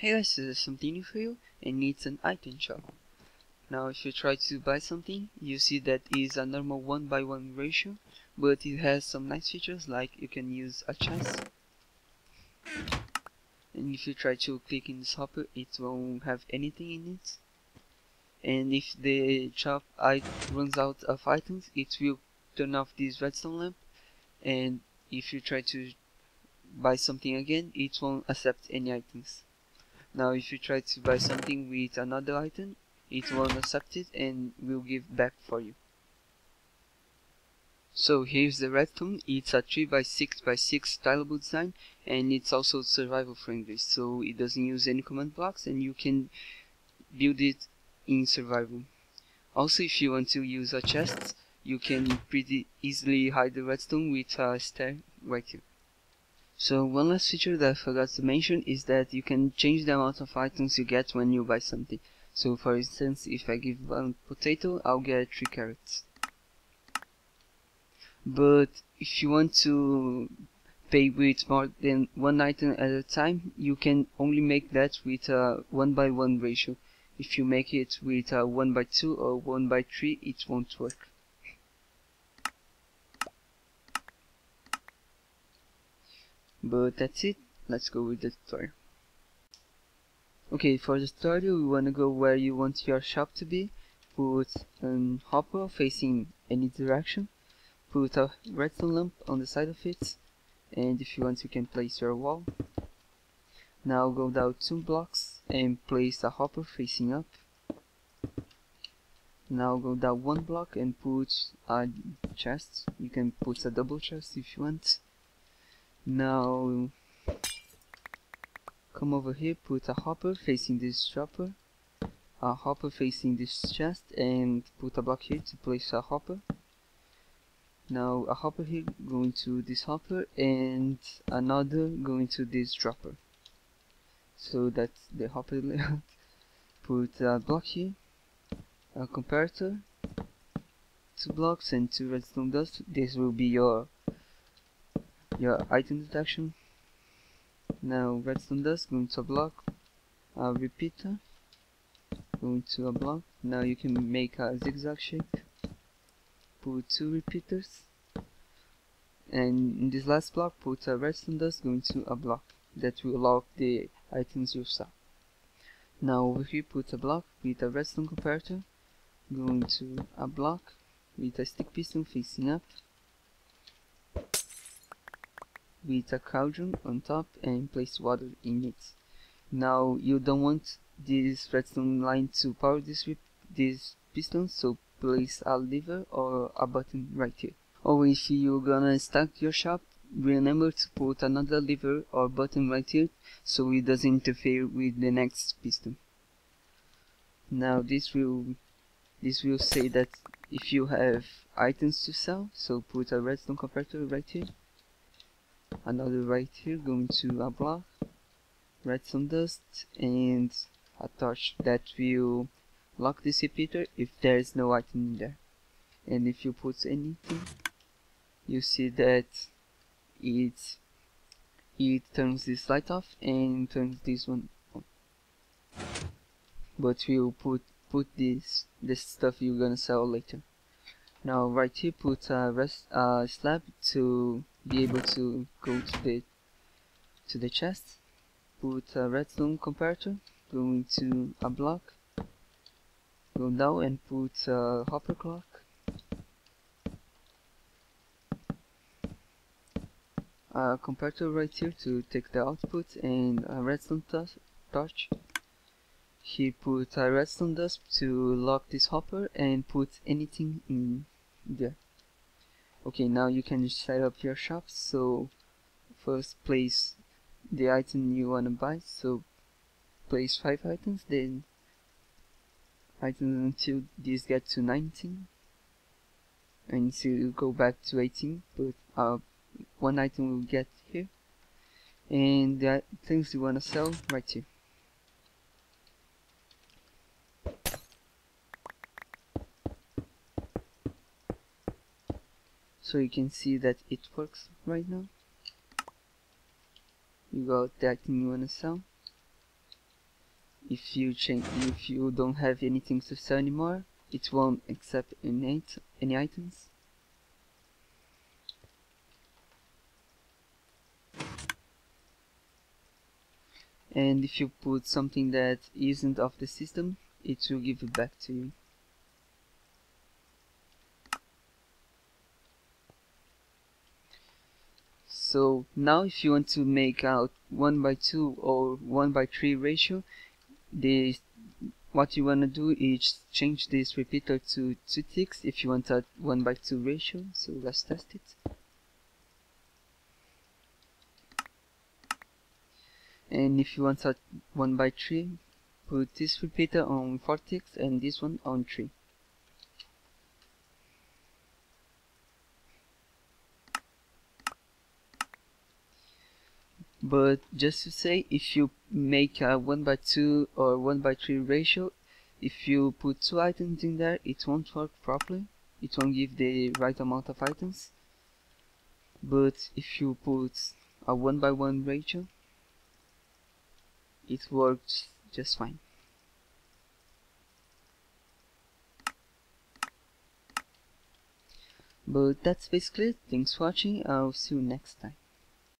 Hey guys, this is something new for you, and it's an item shop. Now if you try to buy something, you see that it is a normal 1:1 ratio, but it has some nice features like you can use a chest. And if you try to click in this hopper, it won't have anything in it. And if the shop runs out of items, it will turn off this redstone lamp. And if you try to buy something again, it won't accept any items. Now if you try to buy something with another item, it won't accept it and will give back for you. So here's the redstone. It's a 3x6x6 tileable design, and it's also survival friendly, so it doesn't use any command blocks and you can build it in survival. Also, if you want to use a chest, you can pretty easily hide the redstone with a stair right here. So one last feature that I forgot to mention is that you can change the amount of items you get when you buy something. So for instance, if I give one potato, I'll get 3 carrots. But if you want to pay with more than one item at a time, you can only make that with a 1:1 ratio. If you make it with a 1:2 or 1:3, it won't work. But that's it, let's go with the tutorial. Okay, for the tutorial we wanna go where you want your shop to be. Put an hopper facing any direction. Put a redstone lamp on the side of it, and if you want you can place your wall. Now go down 2 blocks and place a hopper facing up. Now go down 1 block and put a chest. You can put a double chest if you want. Now come over here, put a hopper facing this chopper, a hopper facing this chest, and put a block here to place a hopper. Now a hopper here going to this hopper and another going to this dropper. So that's the hopper layout. Put a block here, a comparator, 2 blocks and 2 redstone dust. This will be your item detection. Now redstone dust going to a block, a repeater going to a block. Now you can make a zigzag shape. Put 2 repeaters, and in this last block put a redstone dust going to a block that will lock the items you saw. Now over here put a block with a redstone comparator going to a block with a stick piston facing up, with a cauldron on top, and place water in it. Now you don't want this redstone line to power this piston, so place a lever or a button right here. Or if you're gonna stack your shop, remember to put another lever or button right here so it doesn't interfere with the next piston. Now this will say that if you have items to sell, so put a redstone comparator right here, another right here going to a block, redstone dust, and a torch that will lock this repeater if there is no item in there. And if you put anything, you see that it turns this light off and turns this one on. But we'll put this stuff you're gonna sell later. Now right here put a slab to be able to go to the chest. Put a redstone comparator going to a block, go down and put a hopper clock, a comparator right here to take the output, and a redstone torch. Here put a redstone dust to lock this hopper and put anything in there. Okay, now you can set up your shop. So first place the item you wanna buy, so place 5 items, then items until these get to 19, and so you go back to 18, but one item will get here, and the things you wanna sell right here. so you can see that it works right now. You got the item you wanna sell. If you don't have anything to sell anymore, it won't accept any items. And if you put something that isn't of the system, it will give it back to you. So now if you want to make out 1:2 or 1:3 ratio, what you want to do is change this repeater to 2 ticks if you want a 1:2 ratio. So let's test it. And if you want a 1:3, put this repeater on 4 ticks and this one on 3. But just to say, if you make a 1:2 or 1:3 ratio, if you put 2 items in there, it won't work properly. It won't give the right amount of items. But if you put a 1:1 ratio, it works just fine. But that's basically it. Thanks for watching. I'll see you next time.